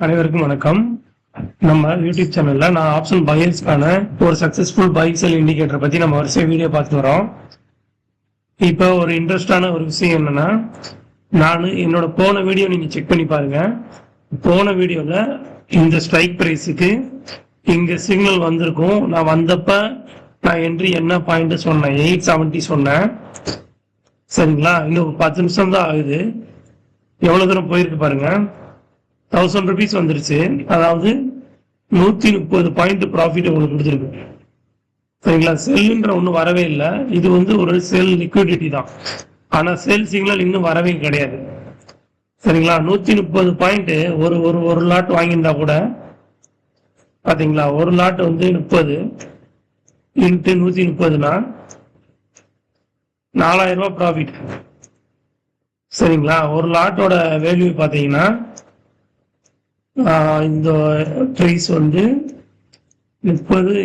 அனைவருக்கும் வணக்கம். நம்ம யூடியூப் சேனல்ல நான் ஆப்ஷன் பையர்ஸ்க்கான ஒரு சக்சஸ்ஃபுல் பை செல் இண்டிகேட்டர் பத்தி நம்ம வரிசை வீடியோ பார்த்து வரோம். இப்போ ஒரு இன்ட்ரெஸ்டான ஒரு விஷயம் என்னன்னா, நான் என்னோட போன வீடியோ நீங்க செக் பண்ணி பாருங்க. போன வீடியோல இந்த ஸ்ட்ரைக் பிரைஸுக்கு இங்க சிக்னல் வந்திருக்கும். நான் வந்தப்ப நான் என்ட்ரி என்ன பாயிண்ட் சொன்னேன், 870 சொன்னேன். சரிங்களா? இன்னும் 10 நிமிஷம் தான் ஆகுது. எவ்வளவு தூரம் போயிருக்கு பாருங்க. 1000 rupees வந்துருச்சு. அதாவது 130 பாயிண்ட் ப்ராஃபிட் உங்களுக்கு கொடுத்துருக்கு. சரிங்களா? செல்லுன்ற ஒன்றும் வரவே இல்லை. இது ஒரு செல் லிக்விடிட்டி தான். ஆனா செல் சிக்னல் இன்னும் வரவே கிடையாது. சரிங்களா? 130 பாயிண்ட் ஒரு லாட் வாங்கியிருந்தா கூட பாத்தீங்களா, ஒரு லாட் 30 இன்ட்டு 130னா 4000 ரூபாய் ப்ராஃபிட். சரிங்களா? ஒரு லாட்டோட வேல்யூ பாத்தீங்கன்னா இந்த ப்ரைஸ் 30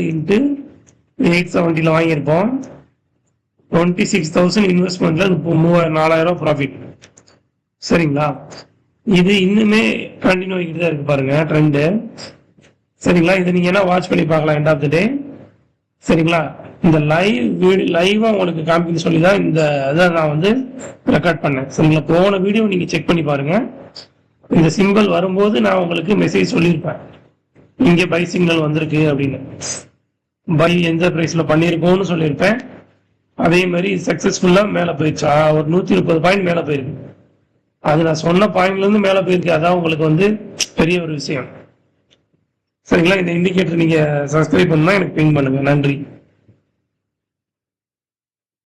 இன்ட்டு 870 வாங்கியிருப்போம். 26,000 இன்வெஸ்ட்மெண்ட்ல 4000 ப்ராஃபிட். சரிங்களா? இது இன்னுமே கண்டினியூ ஆகிட்டு தான் இருக்கு பாருங்க ட்ரெண்டு. சரிங்களா? இதை நீங்க என்ன வாட்ச் பண்ணி பார்க்கலாம் எண்ட் ஆஃப் த டே. சரிங்களா? இந்த லைவா உங்களுக்கு காமிக்க சொல்லி தான் இந்த இதை நான் ரெக்கார்ட் பண்ணேன். சரிங்களா? போன வீடியோ நீங்க செக் பண்ணி பாருங்க. இந்த சிம்பிள் வரும்போது நான் உங்களுக்கு மெசேஜ் சொல்லியிருப்பேன், இங்கே பை சிக்னல் வந்திருக்கு அப்படின்னு. பை எந்த பிரைஸ்ல பண்ணியிருக்கோம்னு சொல்லியிருப்பேன். அதே மாதிரி சக்சஸ்ஃபுல்லா மேல போயிடுச்சா, ஒரு 130 பாயிண்ட் மேல போயிருக்கு. அது நான் சொன்ன பாயிண்ட்ல இருந்து மேல போயிருக்கு. அதான் உங்களுக்கு பெரிய ஒரு விஷயம். சரிங்களா? இந்த இண்டிகேட்டர் நீங்க சப்ஸ்கிரைப் பண்ணா எனக்கு பிங் பண்ணுங்க. நன்றி.